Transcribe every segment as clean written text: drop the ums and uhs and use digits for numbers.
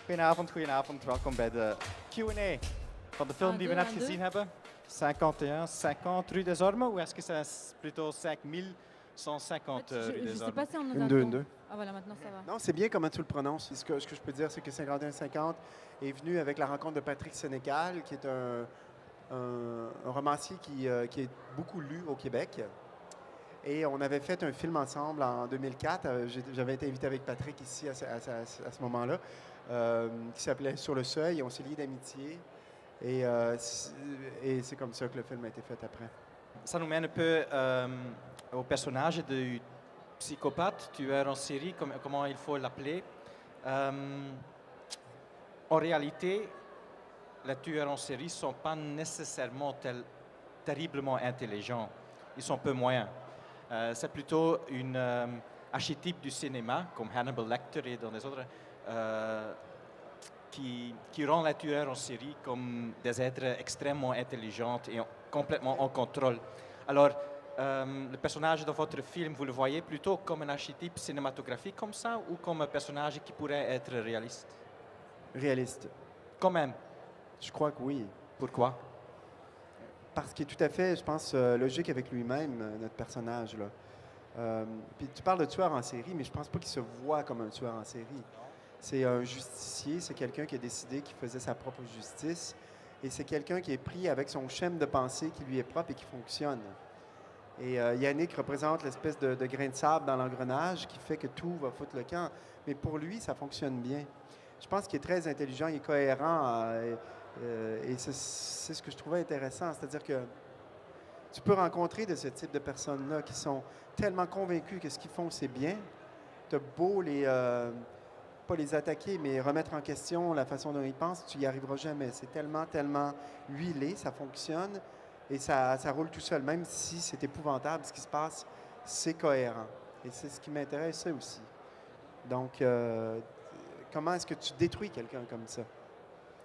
Goedenavond, goedenavond. Welkom bij de Q&A van de film die we net gezien hebben. 51-50 Rue des Ormes, ou est-ce que c'est plutôt 5150 Rue des Je sais Ormes? pas si on nous Une, deux, entend. une, deux. Ah voilà, maintenant ça va. Non, c'est bien comment tu le prononces. Ce que je peux dire, c'est que 51-50 est venu avec la rencontre de Patrick Sénécal, qui est un romancier qui est beaucoup lu au Québec. Et on avait fait un film ensemble en 2004. J'avais été invité avec Patrick ici à ce moment-là, qui s'appelait Sur le seuil. On s'est liés d'amitié. Et c'est comme ça que le film a été fait après. Ça nous mène un peu au personnage du psychopathe, tueur en série, comment il faut l'appeler. En réalité, les tueurs en série ne sont pas nécessairement terriblement intelligents. Ils sont peu moyens. C'est plutôt une archétype du cinéma, comme Hannibal Lecter et dans les autres, qui rend les tueurs en série comme des êtres extrêmement intelligents et complètement en contrôle. Alors, le personnage dans votre film, vous le voyez plutôt comme un archétype cinématographique comme ça, ou comme un personnage qui pourrait être réaliste? Réaliste. Quand même. Je crois que oui. Pourquoi? Parce qu'il est tout à fait, je pense, logique avec lui-même, notre personnage, là. Puis tu parles de tueur en série, mais je pense pas qu'il se voit comme un tueur en série. C'est un justicier, c'est quelqu'un qui a décidé qu'il faisait sa propre justice, et c'est quelqu'un qui est pris avec son schème de pensée qui lui est propre et qui fonctionne. Et Yannick représente l'espèce de grain de sable dans l'engrenage qui fait que tout va foutre le camp. Mais pour lui, ça fonctionne bien. Je pense qu'il est très intelligent, il est cohérent, et c'est ce que je trouvais intéressant. C'est-à-dire que tu peux rencontrer de ce type de personnes-là qui sont tellement convaincus que ce qu'ils font, c'est bien. Tu as beau pas les attaquer, mais remettre en question la façon dont ils pensent, tu n'y arriveras jamais. C'est tellement huilé, ça fonctionne et ça roule tout seul. Même si c'est épouvantable ce qui se passe, c'est cohérent. Et c'est ce qui m'intéresse aussi. Donc, comment est-ce que tu détruis quelqu'un comme ça?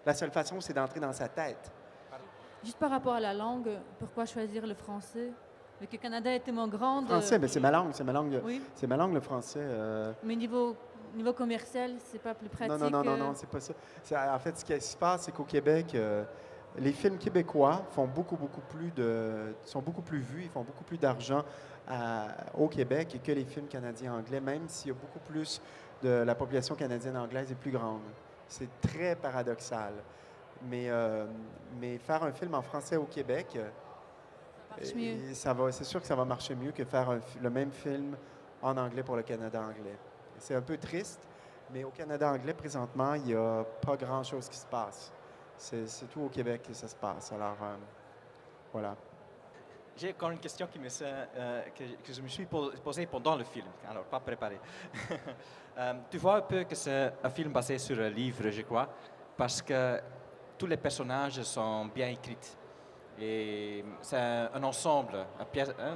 La seule façon, c'est d'entrer dans sa tête. Juste par rapport à la langue, pourquoi choisir le français? Vu que le Canada est tellement grande. Français, mais c'est ma langue, Oui. C'est ma langue, le français. Mais niveau commercial, c'est pas plus pratique? Non, c'est pas ça. En fait, ce qui se passe, c'est qu'au Québec, les films québécois sont beaucoup plus vus, ils font beaucoup plus d'argent au Québec que les films canadiens anglais, même s'il y a beaucoup plus de la population canadienne anglaise est plus grande. C'est très paradoxal. Mais faire un film en français au Québec, c'est sûr que ça va marcher mieux que faire le même film en anglais pour le Canada anglais. C'est un peu triste, mais au Canada anglais, présentement, il n'y a pas grand-chose qui se passe. C'est tout au Québec que ça se passe. Alors, voilà. J'ai encore une question que je me suis posée pendant le film, alors pas préparée. Tu vois un peu que c'est un film basé sur un livre, je crois, parce que tous les personnages sont bien écrits. Et c'est un ensemble,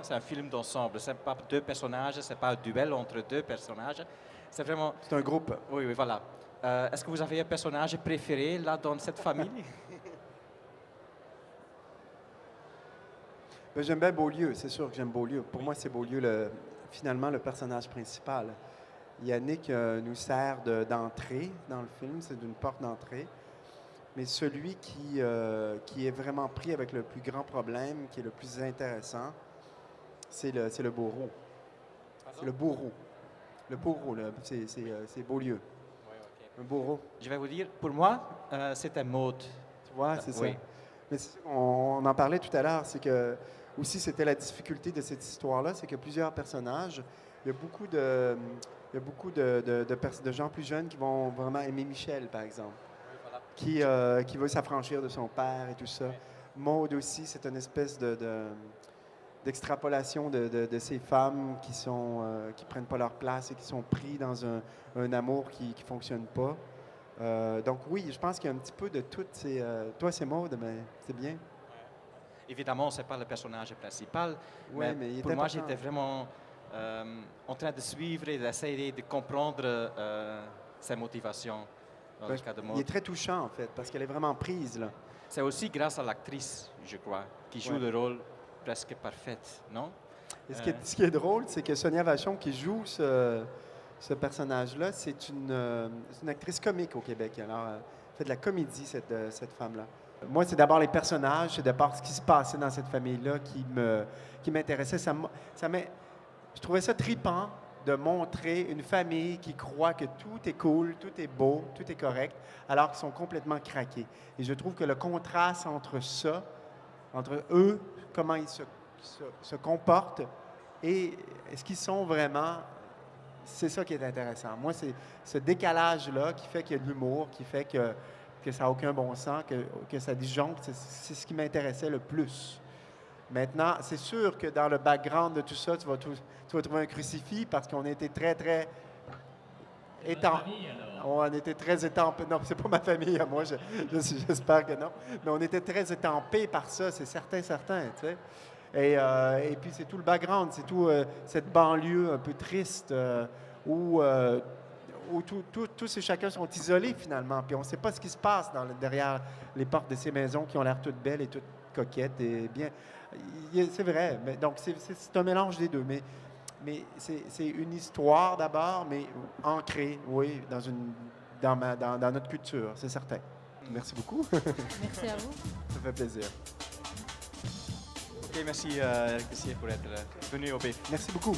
c'est un film d'ensemble. Ce n'est pas deux personnages, ce n'est pas un duel entre deux personnages. C'est vraiment... C'est un groupe. Oui, voilà. Est-ce que vous avez un personnage préféré là dans cette famille? J'aime bien Beaulieu, c'est sûr que j'aime Beaulieu. Pour moi, c'est Beaulieu finalement le personnage principal. Yannick nous sert d'entrée dans le film, c'est d'une porte d'entrée. Mais celui qui est vraiment pris avec le plus grand problème, qui est le plus intéressant, c'est le bourreau. C'est le bourreau. Le bourreau, c'est Beaulieu. Oui, okay. Un bourreau. Je vais vous dire, pour moi, c'est un mode. Tu vois, c'est oui. ça. Mais on en parlait tout à l'heure, c'est que aussi c'était la difficulté de cette histoire-là, c'est que plusieurs personnages, il y a beaucoup de gens plus jeunes qui vont vraiment aimer Michel, par exemple, qui veut s'affranchir de son père et tout ça. Maude aussi, c'est une espèce d'extrapolation de ces femmes qui prennent pas leur place et qui sont pris dans un amour qui fonctionne pas. Donc oui, je pense qu'il y a un petit peu de toutes ces... toi, c'est Maude, mais c'est bien. Évidemment, ce n'est pas le personnage principal, mais pour moi, j'étais vraiment en train de suivre et d'essayer de comprendre ses motivations dans le cas de Maude. Il est très touchant, en fait, parce qu'elle est vraiment prise, là. C'est aussi grâce à l'actrice, je crois, qui joue le rôle presque parfait, non? Et ce qui est drôle, c'est que Sonia Vachon, qui joue ce personnage-là, c'est une actrice comique au Québec. Alors, elle fait de la comédie, cette femme-là. Moi, c'est d'abord les personnages, c'est d'abord ce qui se passait dans cette famille-là qui m'intéressait. Je trouvais ça tripant de montrer une famille qui croit que tout est cool, tout est beau, tout est correct, alors qu'ils sont complètement craqués. Et je trouve que le contraste entre ça, entre eux, comment ils se comportent et ce qu'ils sont vraiment, c'est ça qui est intéressant. Moi, c'est ce décalage-là qui fait qu'il y a de l'humour, qui fait que ça n'a aucun bon sens, que ça disjoncte, c'est ce qui m'intéressait le plus. Maintenant, c'est sûr que dans le background de tout ça, tu vas trouver un crucifix parce qu'on était très, très on était très étampés. Non, c'est pas ma famille à moi, j'espère que non. Mais on était très étampés par ça, c'est certain, tu sais. Et puis, c'est tout le background, c'est tout cette banlieue un peu triste où tous et chacun sont isolés, finalement. Puis on ne sait pas ce qui se passe derrière les portes de ces maisons qui ont l'air toutes belles et toutes coquettes et bien. C'est vrai. Mais, donc, c'est un mélange des deux. Mais c'est une histoire d'abord, mais ancrée, oui, dans notre culture, c'est certain. Merci beaucoup. Merci à vous. Ça fait plaisir. OK, merci, Christian, pour être venu au BIF. Merci beaucoup.